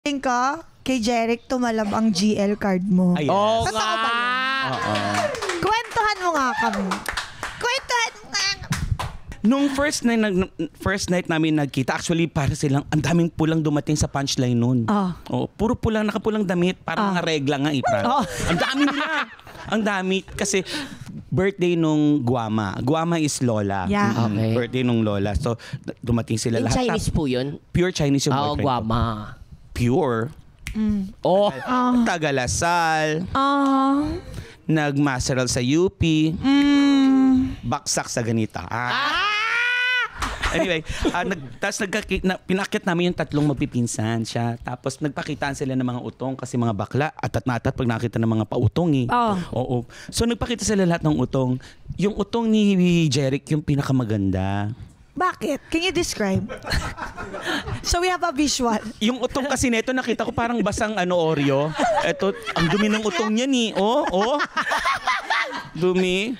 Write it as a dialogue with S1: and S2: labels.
S1: ka, kay Jeric tumalab ang GL card mo.
S2: Ayan.
S3: Oo
S1: Totoo
S3: nga.
S1: ba yun?
S2: Oo.
S1: Kwentuhan mo nga kami. Kwentuhan mo nga.
S2: Nung first night namin nagkita, actually para silang, ang daming pulang dumating sa punchline nun. Oh, puro pulang, nakapulang damit, parang mga regla nga Ang dami nila. Ang dami. Kasi birthday nung Guama. Guama is Lola.
S1: Yeah.
S3: Okay.
S2: Birthday nung Lola. So, dumating sila
S3: In
S2: lahat.
S3: Chinese po yun?
S2: Pure Chinese yung boyfriend ko.
S3: Guama.
S2: Pure.
S3: Oh.
S2: Tagalasal. Nagmasteral sa UP. Baksak sa ganita. Anyway, pinakit namin yung tatlong magpipinsan siya. Tapos nagpakitaan sila ng mga utong kasi mga bakla atat-natat pag nakita ng mga pautong eh. Oo. So nagpakita sila lahat ng utong. Yung utong ni Jeric yung pinakamaganda.
S1: Bakit? Can you describe? So we have a visual.
S2: Yung utong kasi neto nakita ko parang basang Oreo. Eto, ang dumi ng utong niya ni. Oh. Dumi.